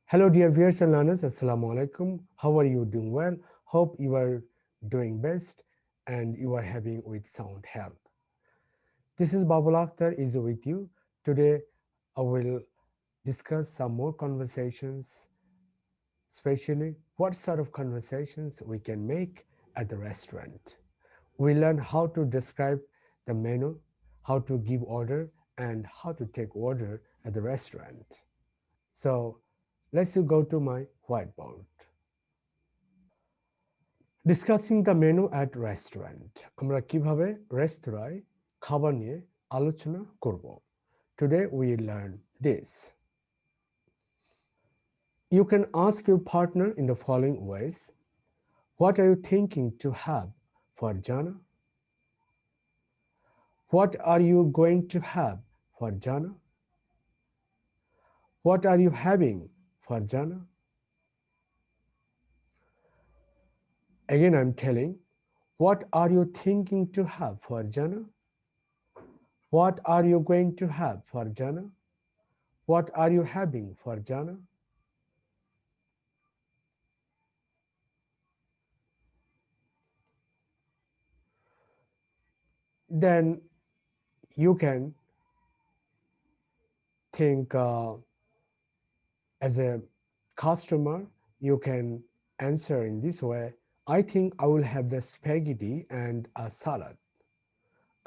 Hello, dear viewers and learners. Assalamu alaikum. How are you doing? Well, hope you are doing best and you are having with sound health. This is Babul Akhtar is with you. Today, I will discuss some more conversations, especially what sort of conversations we can make at the restaurant. We learn how to describe the menu, how to give order, and how to take order at the restaurant. So, let's you go to my whiteboard. Discussing the menu at restaurant আমরা কিভাবে রেস্তোরাঁয় খাবার নিয়ে আলোচনা করব today we learn this you can ask your partner in the following ways what are you thinking to have for জানা what are you going to have for জানা what are you having for জানা again I'm telling what are you thinking to have for Jana? What are you going to have for Jana? What are you having for Jana? Then you can think as a customer, you can answer in this way. I think I will have the spaghetti and a salad.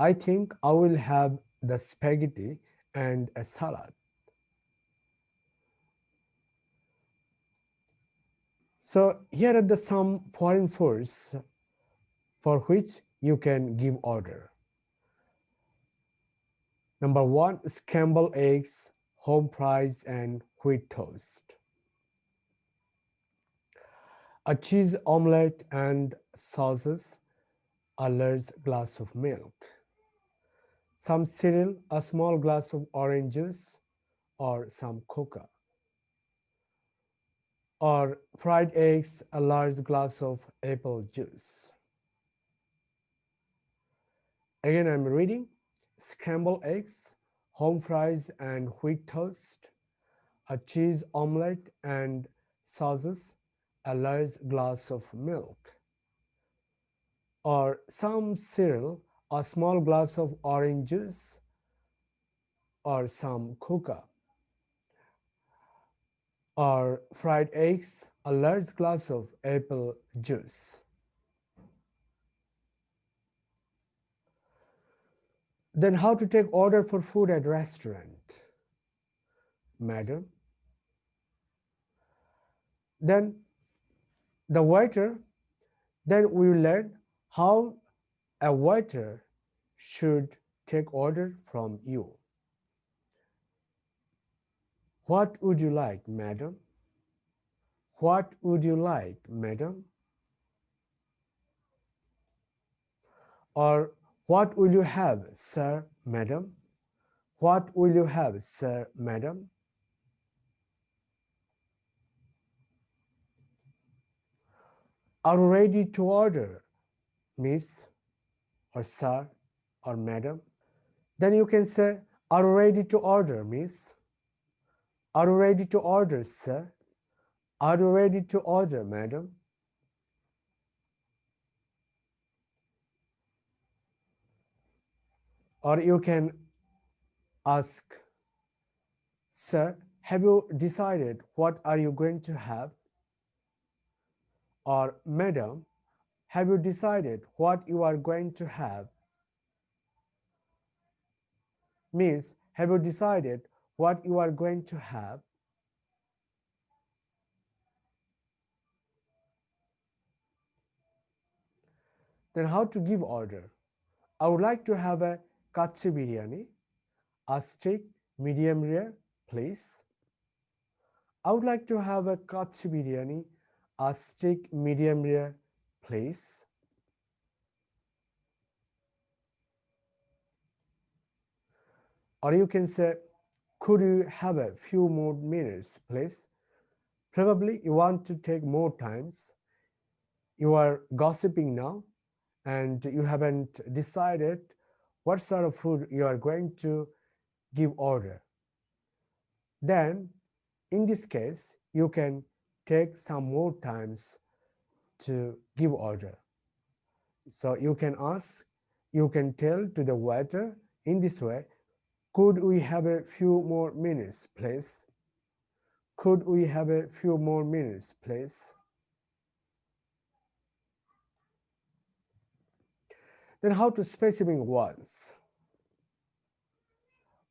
I think I will have the spaghetti and a salad. So here are the some foreign foods for which you can give order. Number one, scrambled eggs, home fries, and wheat toast. A cheese omelette and sauces, a large glass of milk. Some cereal, a small glass of orange juice, or some coca. Or fried eggs, a large glass of apple juice. Again, I'm reading scrambled eggs, home fries, and wheat toast, a cheese omelette and sauces, a large glass of milk, or some cereal, a small glass of orange juice, or some coca, or fried eggs, a large glass of apple juice. Then how to take order for food at restaurant? Madam. Then the waiter, then we will learn how a waiter should take order from you. What would you like, madam? What would you like, madam? Or what will you have, sir, madam? What will you have, sir, madam? Are you ready to order, miss, or sir, or madam? Then you can say, are you ready to order, miss? Are you ready to order, sir? Are you ready to order, madam? Or you can ask, sir, have you decided what are you going to have? Or madam, have you decided what you are going to have? Means, have you decided what you are going to have? Then how to give order? I would like to have a katsu biryani, a steak medium rare, please. I would like to have a katsu biryani, a steak medium rare, please. Or you can say, could you have a few more minutes, please? Probably you want to take more times. You are gossiping now and you haven't decided what sort of food you are going to give order. Then In this case, you can take some more times to give order. So you can ask, you can tell to the waiter in this way, could we have a few more minutes, please? Could we have a few more minutes, please? Then how to specify wants.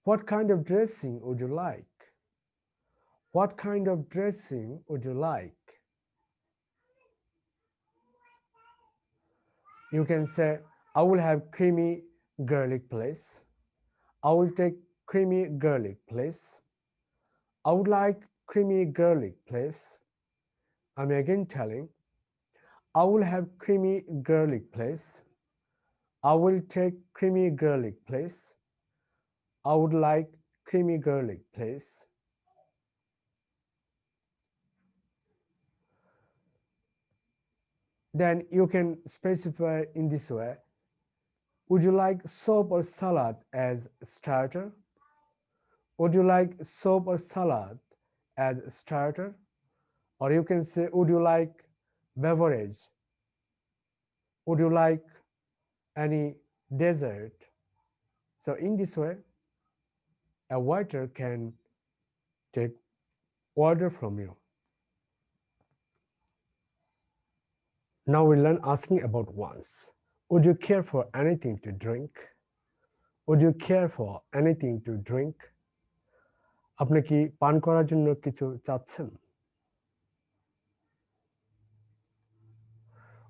What kind of dressing would you like? What kind of dressing would you like? You can say, I will have creamy garlic, please. I will take creamy garlic, please. I would like creamy garlic, please. I'm again telling, I will have creamy garlic, please. I will take creamy garlic, please. I would like creamy garlic, please. Then you can specify in this way, would you like soup or salad as starter? Would you like soup or salad as starter? Or you can say, would you like beverage? Would you like any dessert? So in this way, a waiter can take order from you. Now we learn asking about wants. Would you care for anything to drink? Would you care for anything to drink? আপনি কি পান করার জন্য কিছু চাচ্ছেন?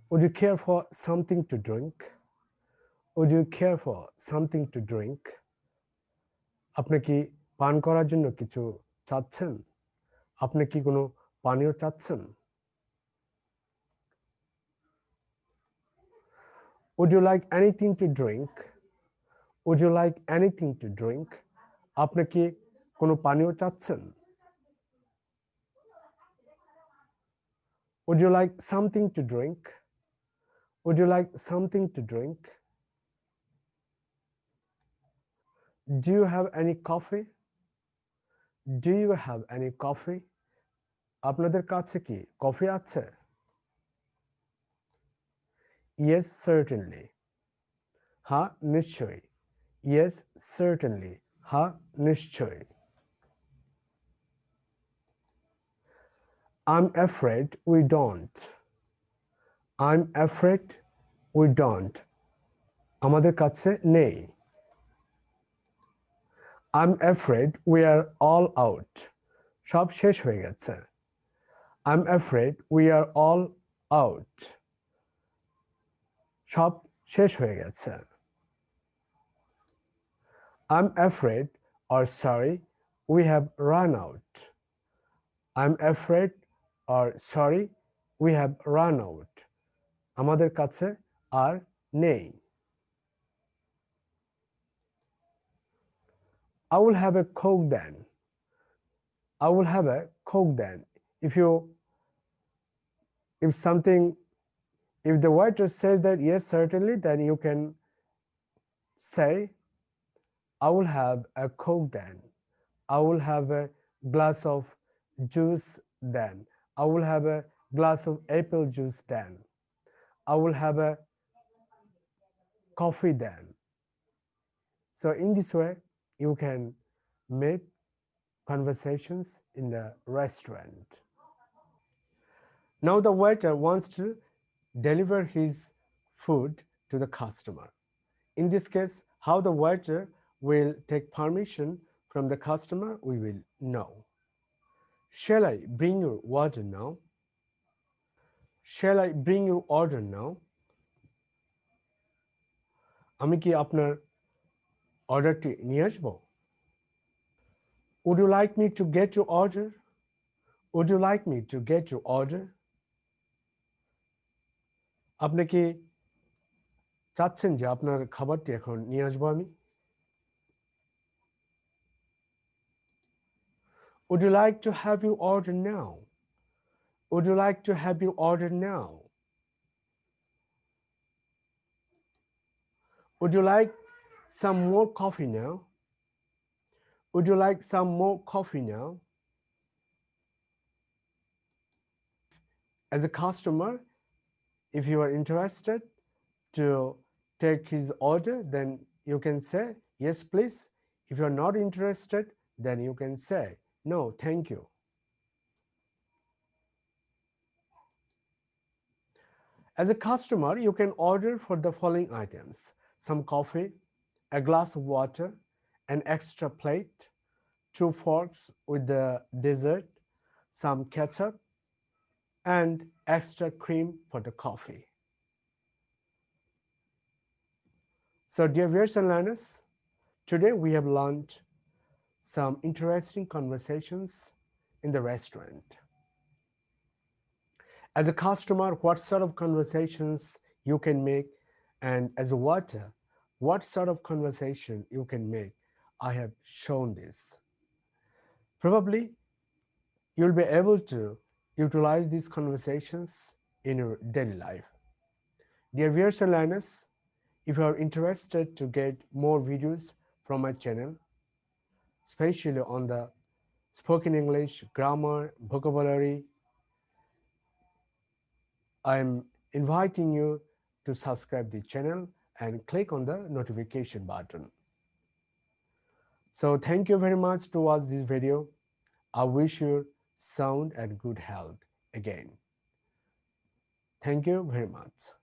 Would you care for something to drink? Would you care for something to drink? আপনি কি পান করার জন্য কিছু চাচ্ছেন? আপনি কি কোনো পানীয় চাচ্ছেন? Would you like anything to drink? Would you like anything to drink? আপনি কি কোনো পানীয় চাচ্ছেন? Would you like something to drink? Would you like something to drink? Do you have any coffee? Do you have any coffee? আপনাদের কাছে কি coffee আছে? Yes, certainly. হ্যাঁ, নিশ্চয়ই। Yes, certainly. হ্যাঁ, নিশ্চয়ই। I'm afraid we don't. I'm afraid we don't. আমাদের কাছে নেই। I'm afraid we are all out. সব শেষ হয়ে গেছে। I'm afraid we are all out. সব শেষ হয়ে গেছে। I'm afraid or sorry we have run out. I'm afraid or sorry we have run out. আমাদের কাছে আর নেই। I will have a Coke then. I will have a Coke then. If something, if the waiter says that yes, certainly, then you can say, I will have a Coke then. I will have a glass of juice then. I will have a glass of apple juice then. I will have a coffee then. So in this way, you can make conversations in the restaurant. Now the waiter wants to deliver his food to the customer. In this case, how the waiter will take permission from the customer, we will know. Shall I bring your order now? Shall I bring your order now? আমি কি আপনার অর্ডারটি নিয়ে আসব? Would you like me to get your order? Would you like me to get your order? আপনি কি চাচ্ছেন যে আপনার খাবারটি এখন নিয়ে আসবো আমি? Would you like to have your order now? Would you like to have your order now? Would you like some more coffee now? Would you like some more coffee now? As a customer, if you are interested to take his order, then you can say, yes, please. If you are not interested, then you can say, no, thank you. As a customer, you can order for the following items: some coffee, a glass of water, an extra plate, two forks with the dessert, some ketchup, and extra cream for the coffee. So, dear viewers and learners, today we have learned some interesting conversations in the restaurant. As a customer, what sort of conversations you can make, and as a waiter, what sort of conversation you can make. I have shown this. Probably you'll be able to utilize these conversations in your daily life. Dear viewers and learners, if you are interested to get more videos from my channel, especially on the spoken English, grammar, vocabulary, I'm inviting you to subscribe the channel and click on the notification button. So thank you very much to watch this video. I wish you sound and good health again. Thank you very much.